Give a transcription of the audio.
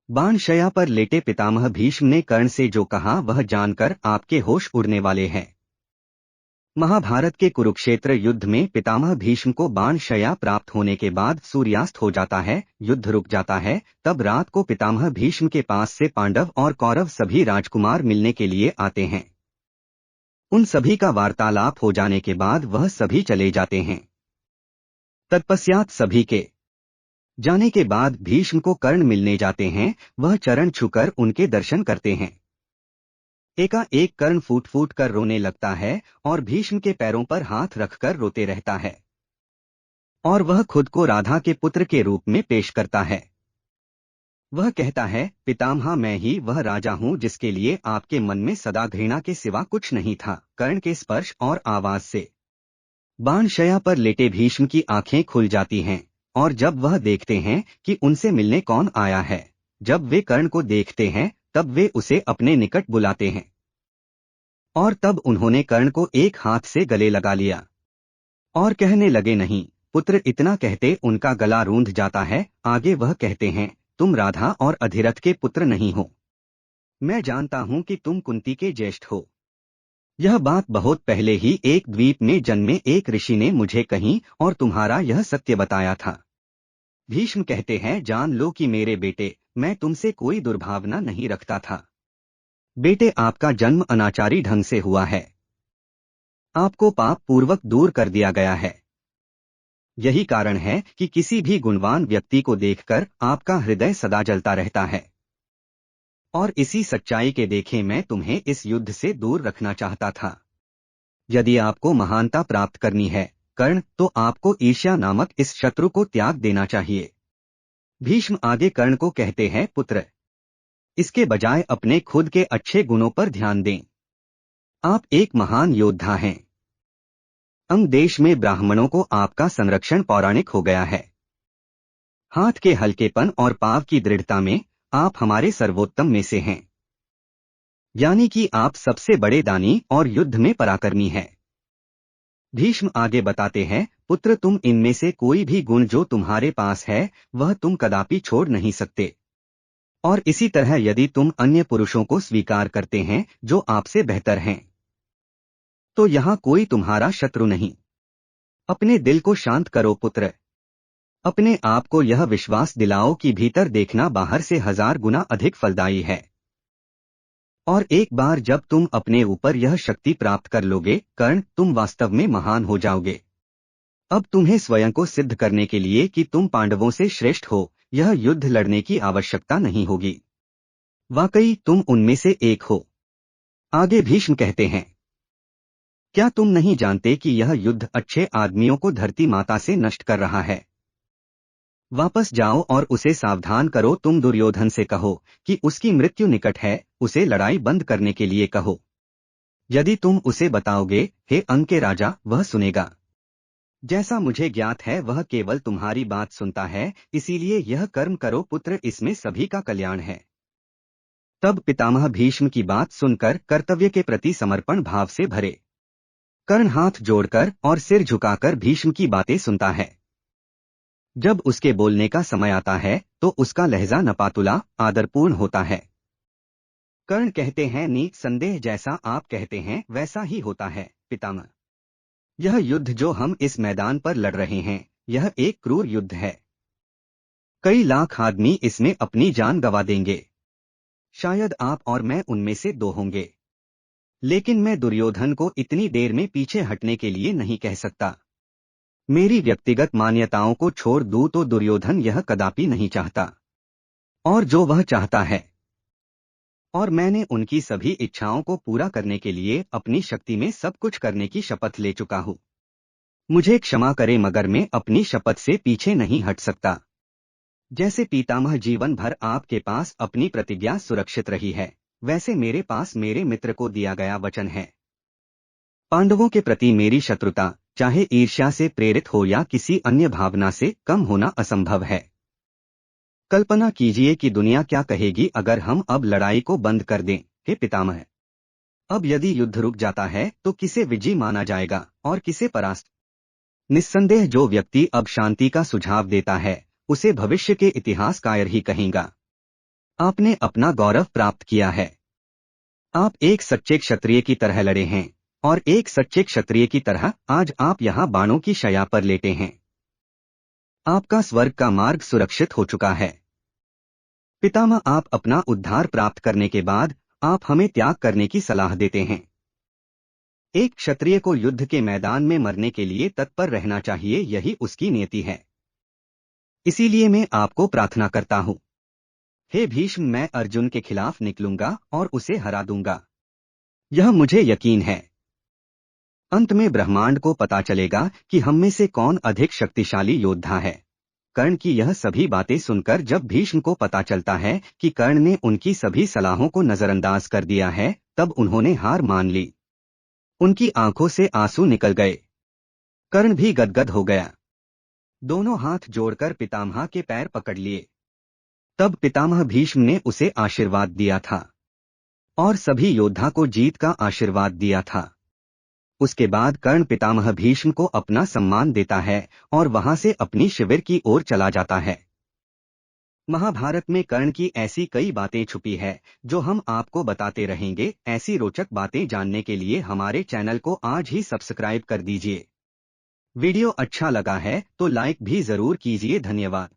बाणशया पर लेटे पितामह भीष्म ने कर्ण से जो कहा वह जानकर आपके होश उड़ने वाले हैं। महाभारत के कुरुक्षेत्र युद्ध में पितामह भीष्म को बाणशया प्राप्त होने के बाद सूर्यास्त हो जाता है, युद्ध रुक जाता है। तब रात को पितामह भीष्म के पास से पांडव और कौरव सभी राजकुमार मिलने के लिए आते हैं। उन सभी का वार्तालाप हो जाने के बाद वह सभी चले जाते हैं। तत्पश्चात सभी के जाने के बाद भीष्म को कर्ण मिलने जाते हैं। वह चरण छूकर उनके दर्शन करते हैं। एकाएक कर्ण फूट फूट कर रोने लगता है और भीष्म के पैरों पर हाथ रखकर रोते रहता है। और वह खुद को राधा के पुत्र के रूप में पेश करता है। वह कहता है, पितामह, मैं ही वह राजा हूँ जिसके लिए आपके मन में सदा घृणा के सिवा कुछ नहीं था। कर्ण के स्पर्श और आवाज से बाणशया पर लेटे भीष्म की आंखें खुल जाती हैं, और जब वह देखते हैं कि उनसे मिलने कौन आया है, जब वे कर्ण को देखते हैं तब वे उसे अपने निकट बुलाते हैं। और तब उन्होंने कर्ण को एक हाथ से गले लगा लिया और कहने लगे, नहीं पुत्र। इतना कहते उनका गला रूंध जाता है। आगे वह कहते हैं, तुम राधा और अधिरथ के पुत्र नहीं हो। मैं जानता हूं कि तुम कुंती के ज्येष्ठ हो। यह बात बहुत पहले ही एक द्वीप में जन्मे एक ऋषि ने मुझे कही और तुम्हारा यह सत्य बताया था। भीष्म कहते हैं, जान लो कि मेरे बेटे, मैं तुमसे कोई दुर्भावना नहीं रखता था। बेटे, आपका जन्म अनाचारी ढंग से हुआ है। आपको पाप पूर्वक दूर कर दिया गया है। यही कारण है कि किसी भी गुणवान व्यक्ति को देखकर आपका हृदय सदा जलता रहता है। और इसी सच्चाई के देखे मैं तुम्हें इस युद्ध से दूर रखना चाहता था। यदि आपको महानता प्राप्त करनी है कर्ण, तो आपको ईर्ष्या नामक इस शत्रु को त्याग देना चाहिए। भीष्म आगे कर्ण को कहते हैं, पुत्र, इसके बजाय अपने खुद के अच्छे गुणों पर ध्यान दें। आप एक महान योद्धा हैं। अंग देश में ब्राह्मणों को आपका संरक्षण पौराणिक हो गया है। हाथ के हल्केपन और पांव की दृढ़ता में आप हमारे सर्वोत्तम में से हैं। यानी कि आप सबसे बड़े दानी और युद्ध में पराक्रमी हैं। भीष्म आगे बताते हैं, पुत्र, तुम इनमें से कोई भी गुण जो तुम्हारे पास है वह तुम कदापि छोड़ नहीं सकते। और इसी तरह यदि तुम अन्य पुरुषों को स्वीकार करते हैं जो आपसे बेहतर हैं, तो यहाँ कोई तुम्हारा शत्रु नहीं। अपने दिल को शांत करो पुत्र। अपने आप को यह विश्वास दिलाओ कि भीतर देखना बाहर से 1000 गुना अधिक फलदायी है। और एक बार जब तुम अपने ऊपर यह शक्ति प्राप्त कर लोगे कर्ण, तुम वास्तव में महान हो जाओगे। अब तुम्हें स्वयं को सिद्ध करने के लिए कि तुम पांडवों से श्रेष्ठ हो, यह युद्ध लड़ने की आवश्यकता नहीं होगी। वाकई तुम उनमें से एक हो। आगे भीष्म कहते हैं, क्या तुम नहीं जानते कि यह युद्ध अच्छे आदमियों को धरती माता से नष्ट कर रहा है? वापस जाओ और उसे सावधान करो। तुम दुर्योधन से कहो कि उसकी मृत्यु निकट है, उसे लड़ाई बंद करने के लिए कहो। यदि तुम उसे बताओगे, हे अंग के राजा, वह सुनेगा। जैसा मुझे ज्ञात है वह केवल तुम्हारी बात सुनता है, इसीलिए यह कर्म करो पुत्र, इसमें सभी का कल्याण है। तब पितामह भीष्म की बात सुनकर कर्तव्य के प्रति समर्पण भाव से भरे कर्ण हाथ जोड़कर और सिर झुकाकर भीष्म की बातें सुनता है। जब उसके बोलने का समय आता है तो उसका लहजा नपातुला आदरपूर्ण होता है। कर्ण कहते हैं, निसंदेह जैसा आप कहते हैं वैसा ही होता है पितामह। यह युद्ध जो हम इस मैदान पर लड़ रहे हैं, यह एक क्रूर युद्ध है। कई लाख आदमी इसमें अपनी जान गंवा देंगे। शायद आप और मैं उनमें से 2 होंगे। लेकिन मैं दुर्योधन को इतनी देर में पीछे हटने के लिए नहीं कह सकता। मेरी व्यक्तिगत मान्यताओं को छोड़ दूं तो दुर्योधन यह कदापि नहीं चाहता। और जो वह चाहता है, और मैंने उनकी सभी इच्छाओं को पूरा करने के लिए अपनी शक्ति में सब कुछ करने की शपथ ले चुका हूँ। मुझे क्षमा करें मगर मैं अपनी शपथ से पीछे नहीं हट सकता। जैसे पितामह जीवन भर आपके पास अपनी प्रतिज्ञा सुरक्षित रही है, वैसे मेरे पास मेरे मित्र को दिया गया वचन है। पांडवों के प्रति मेरी शत्रुता, चाहे ईर्ष्या से प्रेरित हो या किसी अन्य भावना से, कम होना असंभव है। कल्पना कीजिए कि दुनिया क्या कहेगी अगर हम अब लड़ाई को बंद कर दें। हे पितामह, अब यदि युद्ध रुक जाता है तो किसे विजयी माना जाएगा और किसे परास्त? निस्संदेह जो व्यक्ति अब शांति का सुझाव देता है उसे भविष्य के इतिहास कायर ही कहेगा। आपने अपना गौरव प्राप्त किया है। आप एक सच्चे क्षत्रिय की तरह लड़े हैं और एक सच्चे क्षत्रिय की तरह आज आप यहाँ बाणों की शैया पर लेटे हैं। आपका स्वर्ग का मार्ग सुरक्षित हो चुका है। पितामह, आप अपना उद्धार प्राप्त करने के बाद आप हमें त्याग करने की सलाह देते हैं। एक क्षत्रिय को युद्ध के मैदान में मरने के लिए तत्पर रहना चाहिए, यही उसकी नियति है। इसीलिए मैं आपको प्रार्थना करता हूँ, हे भीष्म, मैं अर्जुन के खिलाफ निकलूंगा और उसे हरा दूंगा। यह मुझे यकीन है। अंत में ब्रह्मांड को पता चलेगा कि हम में से कौन अधिक शक्तिशाली योद्धा है। कर्ण की यह सभी बातें सुनकर जब भीष्म को पता चलता है कि कर्ण ने उनकी सभी सलाहों को नजरअंदाज कर दिया है, तब उन्होंने हार मान ली। उनकी आंखों से आंसू निकल गए। कर्ण भी गदगद हो गया। दोनों हाथ जोड़कर पितामह के पैर पकड़ लिए। तब पितामह भीष्म ने उसे आशीर्वाद दिया था और सभी योद्धा को जीत का आशीर्वाद दिया था। उसके बाद कर्ण पितामह भीष्म को अपना सम्मान देता है और वहां से अपनी शिविर की ओर चला जाता है। महाभारत में कर्ण की ऐसी कई बातें छुपी है जो हम आपको बताते रहेंगे। ऐसी रोचक बातें जानने के लिए हमारे चैनल को आज ही सब्सक्राइब कर दीजिए। वीडियो अच्छा लगा है तो लाइक भी जरूर कीजिए। धन्यवाद।